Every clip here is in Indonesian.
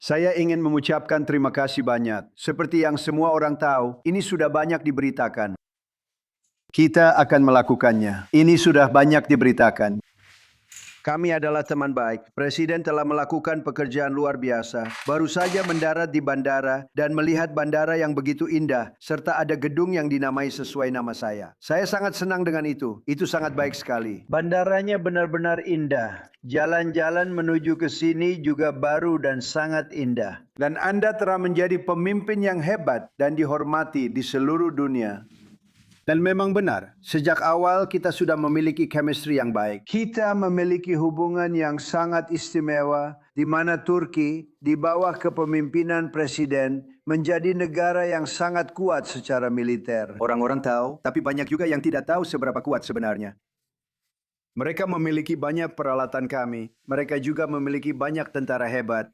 Saya ingin mengucapkan terima kasih banyak. Seperti yang semua orang tahu, ini sudah banyak diberitakan. Kita akan melakukannya. Ini sudah banyak diberitakan. Kami adalah teman baik. Presiden telah melakukan pekerjaan luar biasa. Baru saja mendarat di bandara dan melihat bandara yang begitu indah, serta ada gedung yang dinamai sesuai nama saya. Saya sangat senang dengan itu. Itu sangat baik sekali. Bandaranya benar-benar indah. Jalan-jalan menuju ke sini juga baru dan sangat indah. Dan Anda telah menjadi pemimpin yang hebat dan dihormati di seluruh dunia. Dan memang benar, sejak awal kita sudah memiliki chemistry yang baik. Kita memiliki hubungan yang sangat istimewa di mana Turki di bawah kepemimpinan presiden menjadi negara yang sangat kuat secara militer. Orang-orang tahu, tapi banyak juga yang tidak tahu seberapa kuat sebenarnya. Mereka memiliki banyak peralatan kami. Mereka juga memiliki banyak tentara hebat.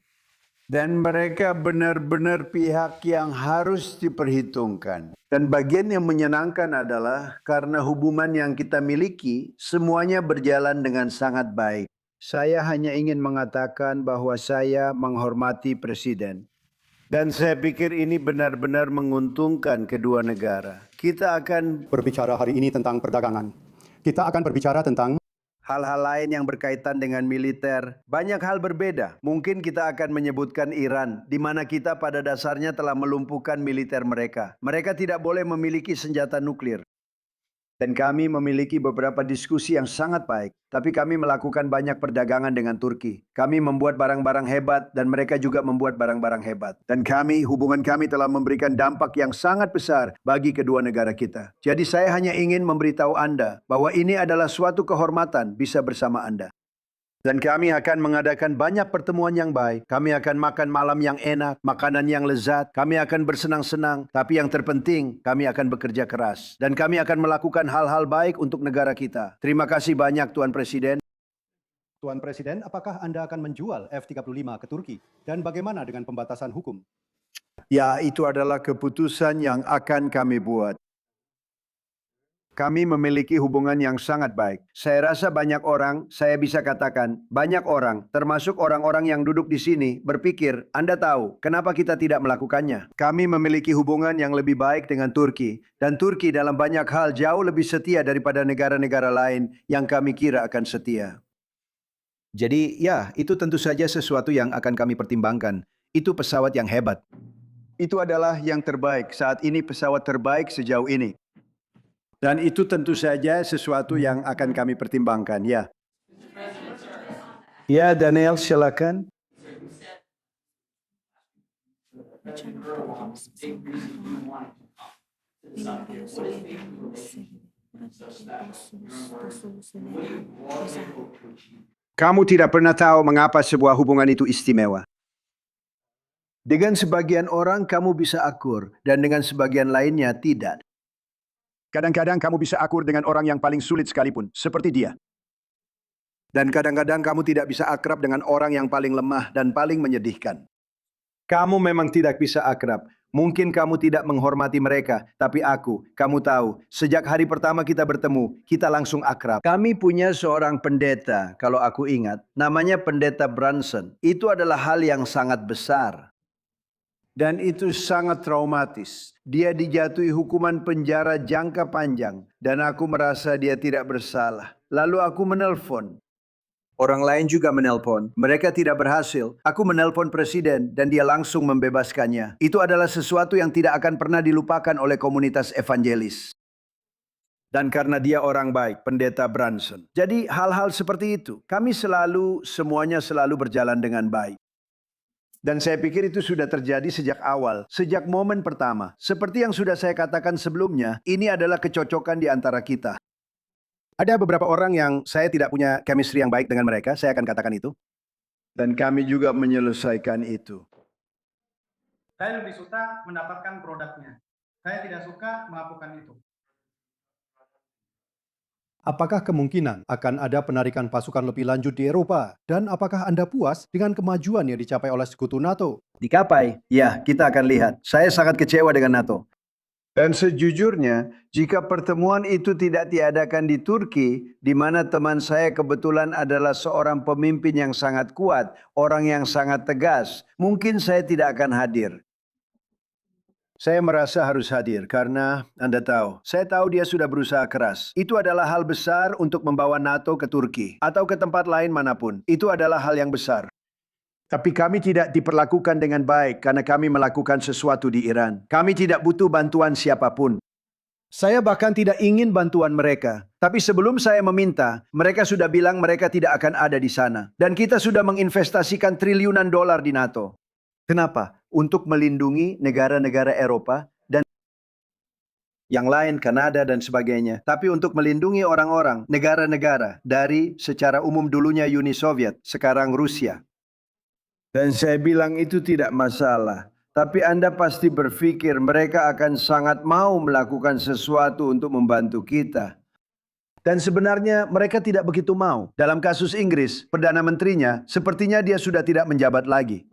Dan mereka benar-benar pihak yang harus diperhitungkan. Dan bagian yang menyenangkan adalah karena hubungan yang kita miliki, semuanya berjalan dengan sangat baik. Saya hanya ingin mengatakan bahwa saya menghormati presiden. Dan saya pikir ini benar-benar menguntungkan kedua negara. Kita akan berbicara hari ini tentang perdagangan. Kita akan berbicara tentang hal-hal lain yang berkaitan dengan militer. Banyak hal berbeda. Mungkin kita akan menyebutkan Iran, di mana kita pada dasarnya telah melumpuhkan militer mereka. Mereka tidak boleh memiliki senjata nuklir. Dan kami memiliki beberapa diskusi yang sangat baik. Tapi kami melakukan banyak perdagangan dengan Turki. Kami membuat barang-barang hebat dan mereka juga membuat barang-barang hebat. Dan hubungan kami telah memberikan dampak yang sangat besar bagi kedua negara kita. Jadi saya hanya ingin memberitahu Anda bahwa ini adalah suatu kehormatan bisa bersama Anda. Dan kami akan mengadakan banyak pertemuan yang baik. Kami akan makan malam yang enak, makanan yang lezat. Kami akan bersenang-senang. Tapi yang terpenting, kami akan bekerja keras. Dan kami akan melakukan hal-hal baik untuk negara kita. Terima kasih banyak Tuan Presiden. Tuan Presiden, apakah Anda akan menjual F-35 ke Turki? Dan bagaimana dengan pembatasan hukum? Ya, itu adalah keputusan yang akan kami buat. Kami memiliki hubungan yang sangat baik. Saya rasa banyak orang, saya bisa katakan, banyak orang, termasuk orang-orang yang duduk di sini, berpikir, Anda tahu, kenapa kita tidak melakukannya? Kami memiliki hubungan yang lebih baik dengan Turki, dan Turki dalam banyak hal jauh lebih setia daripada negara-negara lain yang kami kira akan setia. Jadi, ya, itu tentu saja sesuatu yang akan kami pertimbangkan. Itu pesawat yang hebat. Itu adalah yang terbaik, saat ini pesawat terbaik sejauh ini. Dan itu tentu saja sesuatu yang akan kami pertimbangkan, ya. Ya, Daniel, silakan. Kamu tidak pernah tahu mengapa sebuah hubungan itu istimewa. Dengan sebagian orang kamu bisa akur, dan dengan sebagian lainnya tidak. Kadang-kadang kamu bisa akur dengan orang yang paling sulit sekalipun, seperti dia. Dan kadang-kadang kamu tidak bisa akrab dengan orang yang paling lemah dan paling menyedihkan. Kamu memang tidak bisa akrab. Mungkin kamu tidak menghormati mereka, tapi kamu tahu, sejak hari pertama kita bertemu, kita langsung akrab. Kami punya seorang pendeta, kalau aku ingat, namanya Pendeta Brunson. Itu adalah hal yang sangat besar. Dan itu sangat traumatis. Dia dijatuhi hukuman penjara jangka panjang. Dan aku merasa dia tidak bersalah. Lalu aku menelpon. Orang lain juga menelpon. Mereka tidak berhasil. Aku menelpon presiden dan dia langsung membebaskannya. Itu adalah sesuatu yang tidak akan pernah dilupakan oleh komunitas evangelis. Dan karena dia orang baik, Pendeta Brunson. Jadi hal-hal seperti itu. Semuanya selalu berjalan dengan baik. Dan saya pikir itu sudah terjadi sejak awal, sejak momen pertama. Seperti yang sudah saya katakan sebelumnya, ini adalah kecocokan di antara kita. Ada beberapa orang yang saya tidak punya chemistry yang baik dengan mereka, saya akan katakan itu. Dan kami juga menyelesaikan itu. Saya lebih suka mendapatkan produknya. Saya tidak suka melakukan itu. Apakah kemungkinan akan ada penarikan pasukan lebih lanjut di Eropa? Dan apakah Anda puas dengan kemajuan yang dicapai oleh sekutu NATO? Dikapai? Ya, kita akan lihat. Saya sangat kecewa dengan NATO. Dan sejujurnya, jika pertemuan itu tidak diadakan di Turki, di mana teman saya kebetulan adalah seorang pemimpin yang sangat kuat, orang yang sangat tegas, mungkin saya tidak akan hadir. Saya merasa harus hadir karena Anda tahu, saya tahu dia sudah berusaha keras. Itu adalah hal besar untuk membawa NATO ke Turki atau ke tempat lain manapun. Itu adalah hal yang besar. Tapi kami tidak diperlakukan dengan baik karena kami melakukan sesuatu di Iran. Kami tidak butuh bantuan siapapun. Saya bahkan tidak ingin bantuan mereka. Tapi sebelum saya meminta, mereka sudah bilang mereka tidak akan ada di sana. Dan kita sudah menginvestasikan triliunan dolar di NATO. Kenapa? Untuk melindungi negara-negara Eropa dan yang lain, Kanada dan sebagainya. Tapi untuk melindungi orang-orang, negara-negara dari secara umum dulunya Uni Soviet, sekarang Rusia. Dan saya bilang itu tidak masalah. Tapi Anda pasti berpikir mereka akan sangat mau melakukan sesuatu untuk membantu kita. Dan sebenarnya mereka tidak begitu mau. Dalam kasus Inggris, Perdana Menterinya sepertinya dia sudah tidak menjabat lagi.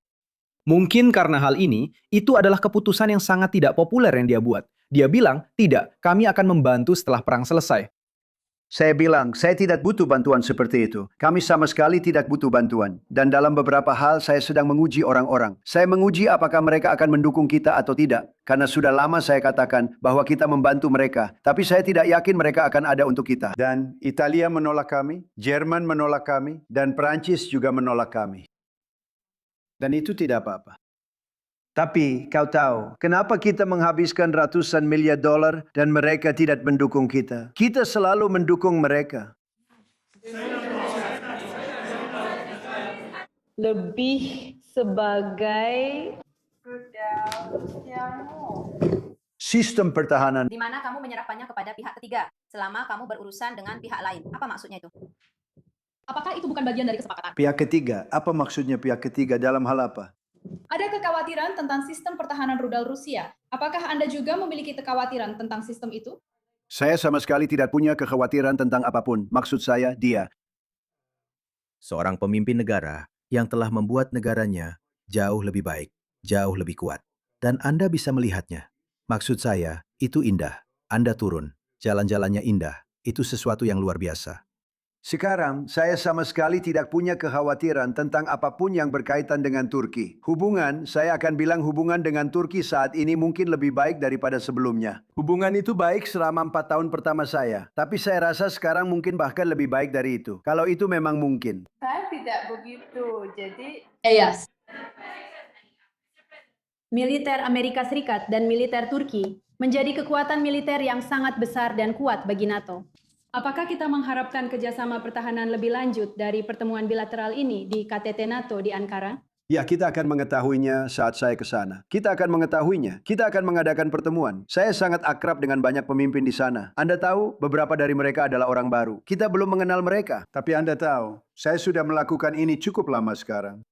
Mungkin karena hal ini, itu adalah keputusan yang sangat tidak populer yang dia buat. Dia bilang, tidak, kami akan membantu setelah perang selesai. Saya bilang, saya tidak butuh bantuan seperti itu. Kami sama sekali tidak butuh bantuan. Dan dalam beberapa hal saya sedang menguji orang-orang. Saya menguji apakah mereka akan mendukung kita atau tidak. Karena sudah lama saya katakan bahwa kita membantu mereka. Tapi saya tidak yakin mereka akan ada untuk kita. Dan Italia menolak kami, Jerman menolak kami, dan Perancis juga menolak kami. Dan itu tidak apa-apa. Tapi kau tahu, kenapa kita menghabiskan ratusan miliar dolar dan mereka tidak mendukung kita? Kita selalu mendukung mereka. Lebih sebagai Sistem pertahanan. Di mana kamu menyerahkannya kepada pihak ketiga selama kamu berurusan dengan pihak lain. Apa maksudnya itu? Apakah itu bukan bagian dari kesepakatan? Pihak ketiga, apa maksudnya pihak ketiga dalam hal apa? Ada kekhawatiran tentang sistem pertahanan rudal Rusia. Apakah Anda juga memiliki kekhawatiran tentang sistem itu? Saya sama sekali tidak punya kekhawatiran tentang apapun. Maksud saya, dia. Seorang pemimpin negara yang telah membuat negaranya jauh lebih baik, jauh lebih kuat. Dan Anda bisa melihatnya. Maksud saya, itu indah. Anda turun, jalan-jalannya indah. Itu sesuatu yang luar biasa. Sekarang, saya sama sekali tidak punya kekhawatiran tentang apapun yang berkaitan dengan Turki. Saya akan bilang hubungan dengan Turki saat ini mungkin lebih baik daripada sebelumnya. Hubungan itu baik selama 4 tahun pertama saya. Tapi saya rasa sekarang mungkin bahkan lebih baik dari itu. Kalau itu memang mungkin. saya tidak begitu. Jadi Yes. Militer Amerika Serikat dan militer Turki menjadi kekuatan militer yang sangat besar dan kuat bagi NATO. Apakah kita mengharapkan kerjasama pertahanan lebih lanjut dari pertemuan bilateral ini di KTT NATO di Ankara? Ya, kita akan mengetahuinya saat saya ke sana. Kita akan mengetahuinya. Kita akan mengadakan pertemuan. Saya sangat akrab dengan banyak pemimpin di sana. Anda tahu, beberapa dari mereka adalah orang baru. Kita belum mengenal mereka. Tapi Anda tahu, saya sudah melakukan ini cukup lama sekarang.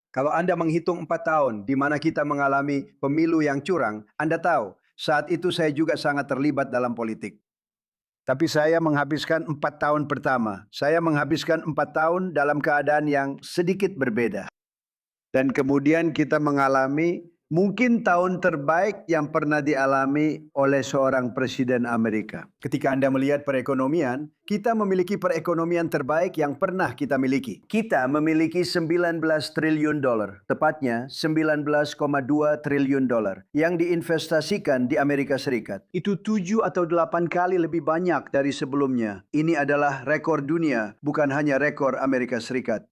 Kalau Anda menghitung 4 tahun di mana kita mengalami pemilu yang curang, Anda tahu, saat itu saya juga sangat terlibat dalam politik. Tapi saya menghabiskan 4 tahun pertama. Saya menghabiskan 4 tahun dalam keadaan yang sedikit berbeda. Dan kemudian kita mengalami mungkin tahun terbaik yang pernah dialami oleh seorang presiden Amerika. Ketika Anda melihat perekonomian, kita memiliki perekonomian terbaik yang pernah kita miliki. Kita memiliki 19 triliun dolar, tepatnya 19,2 triliun dolar yang diinvestasikan di Amerika Serikat. Itu 7 atau 8 kali lebih banyak dari sebelumnya. Ini adalah rekor dunia, bukan hanya rekor Amerika Serikat.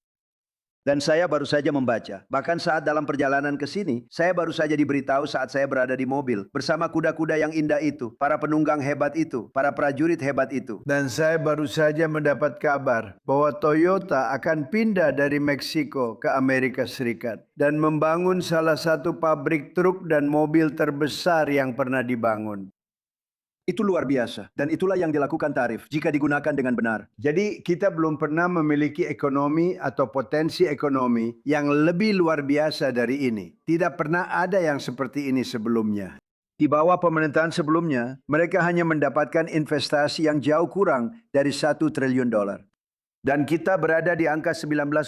Dan saya baru saja membaca. Bahkan saat dalam perjalanan ke sini, saya baru saja diberitahu saat saya berada di mobil bersama kuda-kuda yang indah itu, para penunggang hebat itu, para prajurit hebat itu. Dan saya baru saja mendapat kabar bahwa Toyota akan pindah dari Meksiko ke Amerika Serikat dan membangun salah satu pabrik truk dan mobil terbesar yang pernah dibangun. Itu luar biasa, dan itulah yang dilakukan tarif jika digunakan dengan benar. Jadi kita belum pernah memiliki ekonomi atau potensi ekonomi yang lebih luar biasa dari ini. Tidak pernah ada yang seperti ini sebelumnya. Di bawah pemerintahan sebelumnya, mereka hanya mendapatkan investasi yang jauh kurang dari 1 triliun dolar. Dan kita berada di angka 19,2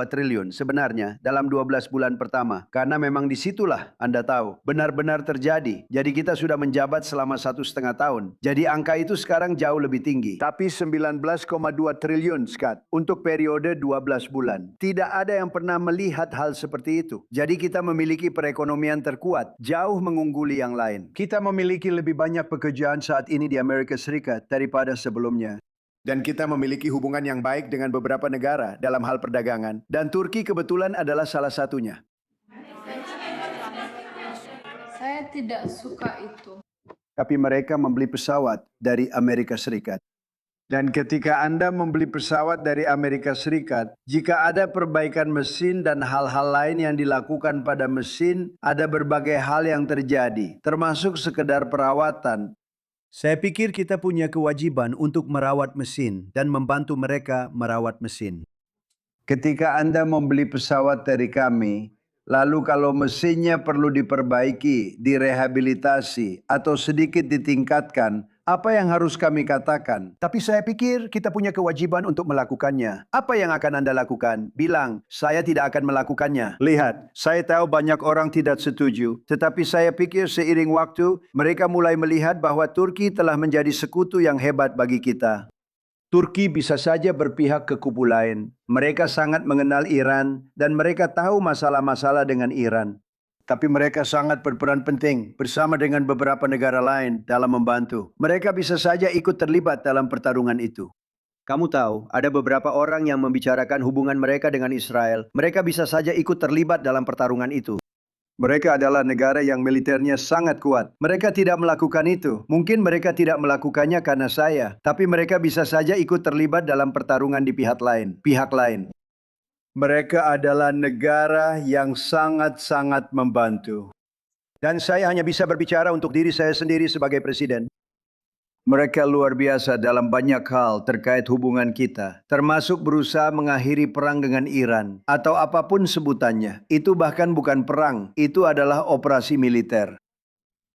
triliun sebenarnya dalam 12 bulan pertama. Karena memang disitulah Anda tahu benar-benar terjadi. Jadi kita sudah menjabat selama 1,5 tahun. Jadi angka itu sekarang jauh lebih tinggi. Tapi 19,2 triliun, Scott, untuk periode 12 bulan. Tidak ada yang pernah melihat hal seperti itu. Jadi kita memiliki perekonomian terkuat, jauh mengungguli yang lain. Kita memiliki lebih banyak pekerjaan saat ini di Amerika Serikat daripada sebelumnya. Dan kita memiliki hubungan yang baik dengan beberapa negara dalam hal perdagangan. Dan Turki kebetulan adalah salah satunya. Saya tidak suka itu. Tapi mereka membeli pesawat dari Amerika Serikat. Dan ketika Anda membeli pesawat dari Amerika Serikat, jika ada perbaikan mesin dan hal-hal lain yang dilakukan pada mesin, ada berbagai hal yang terjadi, termasuk sekedar perawatan. Saya pikir kita punya kewajiban untuk merawat mesin dan membantu mereka merawat mesin. Ketika Anda membeli pesawat dari kami, lalu kalau mesinnya perlu diperbaiki, direhabilitasi, atau sedikit ditingkatkan, apa yang harus kami katakan? Tapi saya pikir kita punya kewajiban untuk melakukannya. Apa yang akan Anda lakukan? Bilang, saya tidak akan melakukannya. Lihat, saya tahu banyak orang tidak setuju. Tetapi saya pikir seiring waktu, mereka mulai melihat bahwa Turki telah menjadi sekutu yang hebat bagi kita. Turki bisa saja berpihak ke kubu lain. Mereka sangat mengenal Iran dan mereka tahu masalah-masalah dengan Iran. Tapi mereka sangat berperan penting bersama dengan beberapa negara lain dalam membantu. Mereka bisa saja ikut terlibat dalam pertarungan itu. Kamu tahu, ada beberapa orang yang membicarakan hubungan mereka dengan Israel. Mereka bisa saja ikut terlibat dalam pertarungan itu. Mereka adalah negara yang militernya sangat kuat. Mereka tidak melakukan itu. Mungkin mereka tidak melakukannya karena saya. Tapi mereka bisa saja ikut terlibat dalam pertarungan di pihak lain. Mereka adalah negara yang sangat-sangat membantu. Dan saya hanya bisa berbicara untuk diri saya sendiri sebagai presiden. Mereka luar biasa dalam banyak hal terkait hubungan kita, termasuk berusaha mengakhiri perang dengan Iran, atau apapun sebutannya. Itu bahkan bukan perang, itu adalah operasi militer.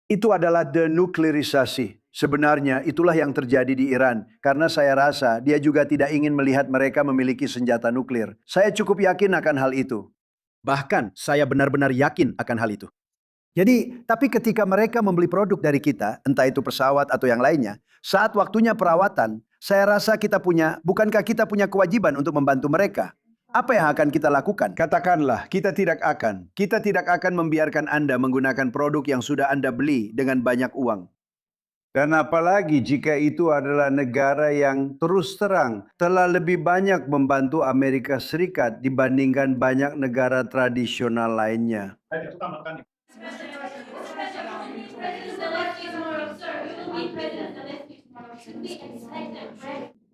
Itu adalah denuklerisasi. Sebenarnya itulah yang terjadi di Iran, karena saya rasa dia juga tidak ingin melihat mereka memiliki senjata nuklir. Saya cukup yakin akan hal itu. Bahkan saya benar-benar yakin akan hal itu. Jadi, tapi ketika mereka membeli produk dari kita, entah itu pesawat atau yang lainnya, saat waktunya perawatan, saya rasa bukankah kita punya kewajiban untuk membantu mereka? Apa yang akan kita lakukan? Katakanlah, kita tidak akan membiarkan Anda menggunakan produk yang sudah Anda beli dengan banyak uang. Dan apalagi jika itu adalah negara yang terus terang telah lebih banyak membantu Amerika Serikat dibandingkan banyak negara tradisional lainnya.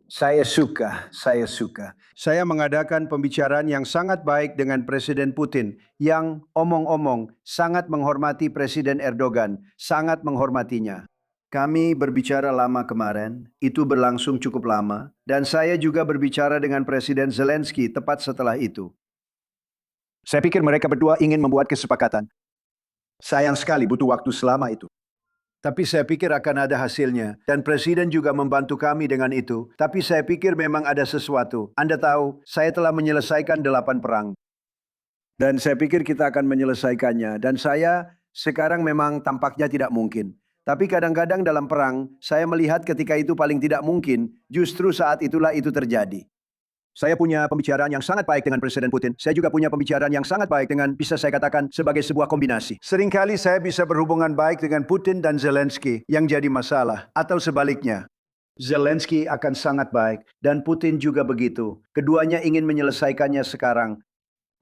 Saya suka. Saya mengadakan pembicaraan yang sangat baik dengan Presiden Putin yang omong-omong sangat menghormati Presiden Erdogan, sangat menghormatinya. Kami berbicara lama kemarin, itu berlangsung cukup lama, dan saya juga berbicara dengan Presiden Zelensky tepat setelah itu. Saya pikir mereka berdua ingin membuat kesepakatan. Sayang sekali butuh waktu selama itu. Tapi saya pikir akan ada hasilnya, dan Presiden juga membantu kami dengan itu. Tapi saya pikir memang ada sesuatu. Anda tahu, saya telah menyelesaikan 8 perang. Dan saya pikir kita akan menyelesaikannya, dan saya sekarang memang tampaknya tidak mungkin. Tapi kadang-kadang dalam perang, saya melihat ketika itu paling tidak mungkin, justru saat itulah itu terjadi. Saya punya pembicaraan yang sangat baik dengan Presiden Putin. Saya juga punya pembicaraan yang sangat baik dengan, bisa saya katakan, sebagai sebuah kombinasi. Seringkali saya bisa berhubungan baik dengan Putin dan Zelensky yang jadi masalah. Atau sebaliknya. Zelensky akan sangat baik, dan Putin juga begitu. Keduanya ingin menyelesaikannya sekarang.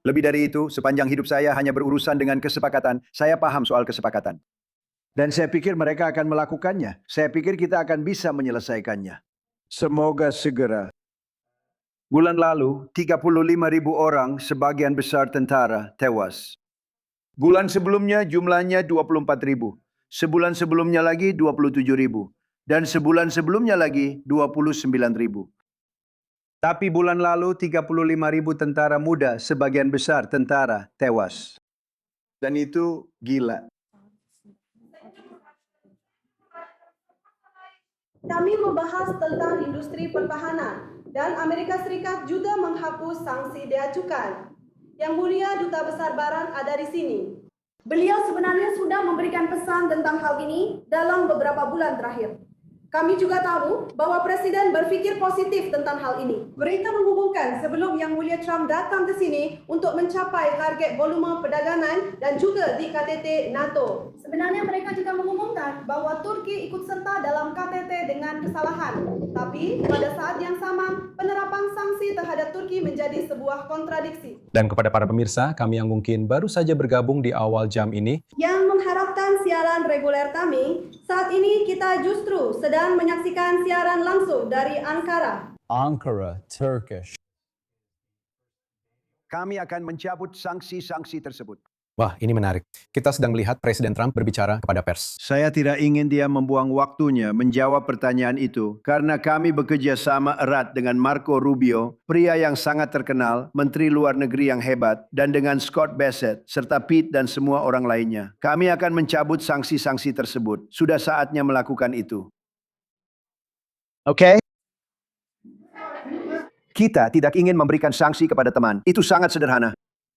Lebih dari itu, sepanjang hidup saya hanya berurusan dengan kesepakatan. Saya paham soal kesepakatan. Dan saya pikir mereka akan melakukannya. Saya pikir kita akan bisa menyelesaikannya. Semoga segera. Bulan lalu, 35.000 orang, sebagian besar tentara, tewas. Bulan sebelumnya jumlahnya 24.000. Sebulan sebelumnya lagi 27.000. Dan sebulan sebelumnya lagi 29.000. Tapi bulan lalu 35.000 tentara muda, sebagian besar tentara, tewas. Dan itu gila. Kami membahas tentang industri pertahanan dan Amerika Serikat juga menghapus sanksi bea cukai. Yang Mulia Duta Besar Baran ada di sini. Beliau sebenarnya sudah memberikan pesan tentang hal ini dalam beberapa bulan terakhir. Kami juga tahu bahwa Presiden berpikir positif tentang hal ini. Berita menghubungkan sebelum Yang Mulia Trump datang ke sini untuk mencapai target volume perdagangan dan juga di KTT NATO. Sebenarnya mereka juga mengumumkan bahwa Turki ikut serta dalam KTT dengan kesalahan. Tapi pada saat yang sama, penerapan sanksi terhadap Turki menjadi sebuah kontradiksi. Dan kepada para pemirsa, kami yang mungkin baru saja bergabung di awal jam ini, Yang mengharapkan siaran reguler kami, saat ini kita justru sedang menyaksikan siaran langsung dari Ankara. Ankara, Turkish. Kami akan mencabut sanksi-sanksi tersebut. Wah, ini menarik. Kita sedang melihat Presiden Trump berbicara kepada pers. Saya tidak ingin dia membuang waktunya menjawab pertanyaan itu karena kami bekerja sama erat dengan Marco Rubio, pria yang sangat terkenal, Menteri Luar Negeri yang hebat, dan dengan Scott Bassett, serta Pete dan semua orang lainnya. Kami akan mencabut sanksi-sanksi tersebut. Sudah saatnya melakukan itu. Oke? Kita tidak ingin memberikan sanksi kepada teman. Itu sangat sederhana.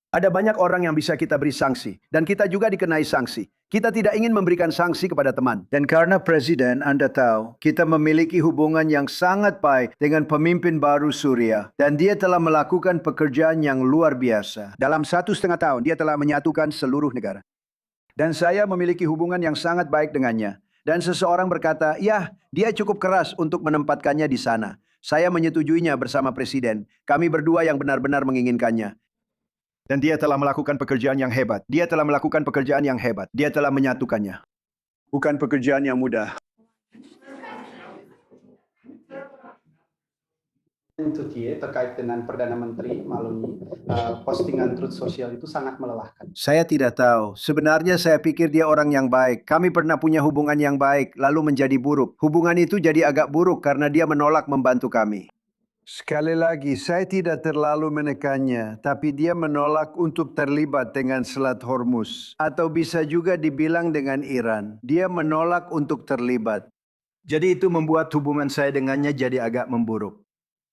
Ada banyak orang yang bisa kita beri sanksi, dan kita juga dikenai sanksi. Kita tidak ingin memberikan sanksi kepada teman. Dan karena Presiden, Anda tahu, kita memiliki hubungan yang sangat baik dengan pemimpin baru Suriah. Dan dia telah melakukan pekerjaan yang luar biasa. Dalam 1,5 tahun, dia telah menyatukan seluruh negara. Dan saya memiliki hubungan yang sangat baik dengannya. Dan seseorang berkata, ya, dia cukup keras untuk menempatkannya di sana. Saya menyetujuinya bersama Presiden. Kami berdua yang benar-benar menginginkannya. Dan dia telah melakukan pekerjaan yang hebat. Dia telah melakukan pekerjaan yang hebat. Dia telah menyatukannya. Bukan pekerjaan yang mudah. Turki terkait dengan Perdana Menteri melalui postingan Truth Social itu sangat melelahkan. Saya tidak tahu. Sebenarnya saya pikir dia orang yang baik. Kami pernah punya hubungan yang baik, lalu menjadi buruk. Hubungan itu jadi agak buruk karena dia menolak membantu kami. Sekali lagi, saya tidak terlalu menekannya, tapi dia menolak untuk terlibat dengan Selat Hormuz. Atau bisa juga dibilang dengan Iran. Dia menolak untuk terlibat. Jadi itu membuat hubungan saya dengannya jadi agak memburuk.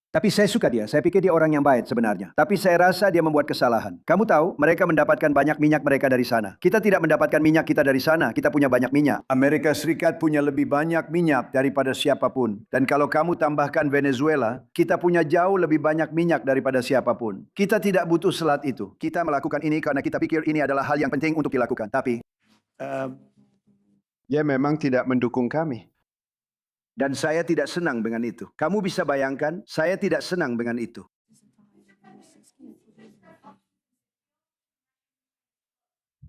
Tapi saya suka dia. Saya pikir dia orang yang baik sebenarnya. Tapi saya rasa dia membuat kesalahan. Kamu tahu, mereka mendapatkan banyak minyak mereka dari sana. Kita tidak mendapatkan minyak kita dari sana. Kita punya banyak minyak. Amerika Serikat punya lebih banyak minyak daripada siapapun. Dan kalau kamu tambahkan Venezuela, kita punya jauh lebih banyak minyak daripada siapapun. Kita tidak butuh selat itu. Kita melakukan ini karena kita pikir ini adalah hal yang penting untuk dilakukan. Tapi, dia memang tidak mendukung kami. Dan saya tidak senang dengan itu. Kamu bisa bayangkan, saya tidak senang dengan itu.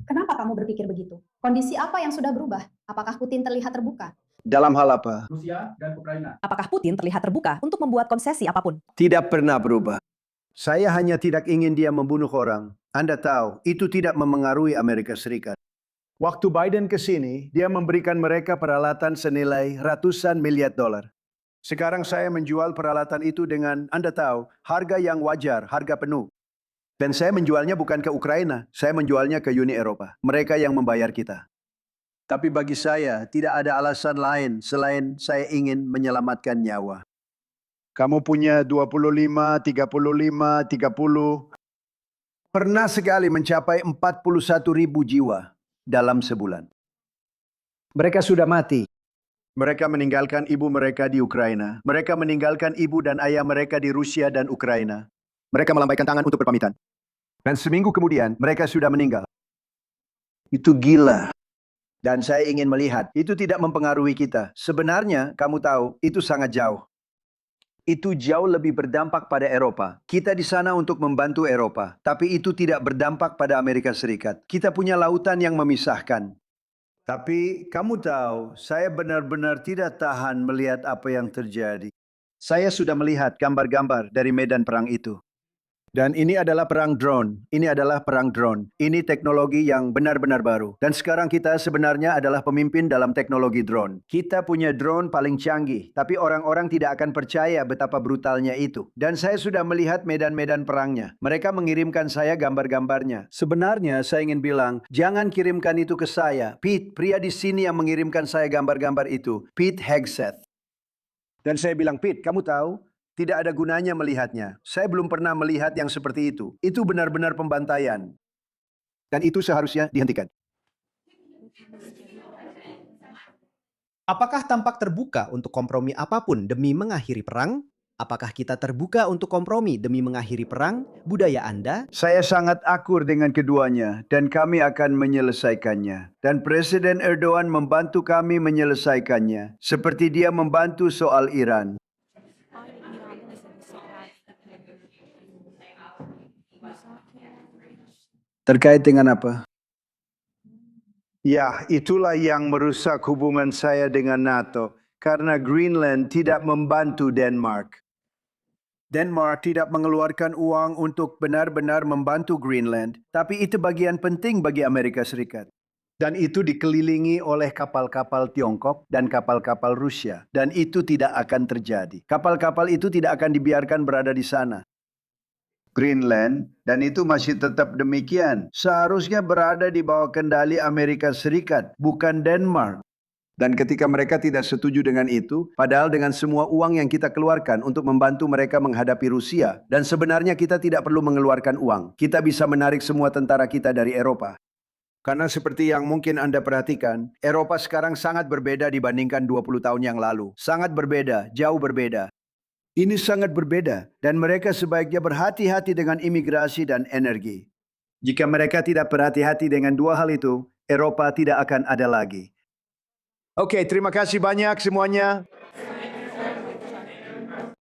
Kenapa kamu berpikir begitu? Kondisi apa yang sudah berubah? Apakah Putin terlihat terbuka? Dalam hal apa? Rusia dan Ukraina. Apakah Putin terlihat terbuka untuk membuat konsesi apapun? Tidak pernah berubah. Saya hanya tidak ingin dia membunuh orang. Anda tahu, itu tidak memengaruhi Amerika Serikat. Waktu Biden ke sini, dia memberikan mereka peralatan senilai ratusan miliar dolar. Sekarang saya menjual peralatan itu dengan, Anda tahu, harga yang wajar, harga penuh. Dan saya menjualnya bukan ke Ukraina, saya menjualnya ke Uni Eropa. Mereka yang membayar kita. Tapi bagi saya, tidak ada alasan lain selain saya ingin menyelamatkan nyawa. Kamu punya 25, 35, 30. Pernah sekali mencapai 41.000 jiwa. Dalam sebulan. Mereka sudah mati. Mereka meninggalkan ibu mereka di Ukraina. Mereka meninggalkan ibu dan ayah mereka di Rusia dan Ukraina. Mereka melambaikan tangan untuk berpamitan. Dan seminggu kemudian, mereka sudah meninggal. Itu gila. Dan saya ingin melihat, itu tidak mempengaruhi kita. Sebenarnya, kamu tahu, itu sangat jauh. Itu jauh lebih berdampak pada Eropa. Kita di sana untuk membantu Eropa, tapi itu tidak berdampak pada Amerika Serikat. Kita punya lautan yang memisahkan. Tapi kamu tahu, saya benar-benar tidak tahan melihat apa yang terjadi. Saya sudah melihat gambar-gambar dari medan perang itu. Dan ini adalah perang drone. Ini adalah perang drone. Ini teknologi yang benar-benar baru. Dan sekarang kita sebenarnya adalah pemimpin dalam teknologi drone. Kita punya drone paling canggih. Tapi orang-orang tidak akan percaya betapa brutalnya itu. Dan saya sudah melihat medan-medan perangnya. Mereka mengirimkan saya gambar-gambarnya. Sebenarnya saya ingin bilang, jangan kirimkan itu ke saya. Pete, pria di sini yang mengirimkan saya gambar-gambar itu. Pete Hegseth. Dan saya bilang, Pete, kamu tahu? Tidak ada gunanya melihatnya. Saya belum pernah melihat yang seperti itu. Itu benar-benar pembantaian. Dan itu seharusnya dihentikan. Apakah tampak terbuka untuk kompromi apapun demi mengakhiri perang? Apakah kita terbuka untuk kompromi demi mengakhiri perang? Budaya Anda? Saya sangat akur dengan keduanya dan kami akan menyelesaikannya. Dan Presiden Erdogan membantu kami menyelesaikannya. Seperti dia membantu soal Iran. Terkait dengan apa? Ya, itulah yang merusak hubungan saya dengan NATO. Karena Greenland tidak membantu Denmark. Denmark tidak mengeluarkan uang untuk benar-benar membantu Greenland, tapi itu bagian penting bagi Amerika Serikat. Dan itu dikelilingi oleh kapal-kapal Tiongkok dan kapal-kapal Rusia. Dan itu tidak akan terjadi. Kapal-kapal itu tidak akan dibiarkan berada di sana. Greenland, dan itu masih tetap demikian, seharusnya berada di bawah kendali Amerika Serikat, bukan Denmark. Dan ketika mereka tidak setuju dengan itu, padahal dengan semua uang yang kita keluarkan untuk membantu mereka menghadapi Rusia, dan sebenarnya kita tidak perlu mengeluarkan uang, kita bisa menarik semua tentara kita dari Eropa. Karena seperti yang mungkin Anda perhatikan, Eropa sekarang sangat berbeda dibandingkan 20 tahun yang lalu. Sangat berbeda, jauh berbeda. Ini sangat berbeda, dan mereka sebaiknya berhati-hati dengan imigrasi dan energi. Jika mereka tidak berhati-hati dengan dua hal itu, Eropa tidak akan ada lagi. Oke, terima kasih banyak semuanya.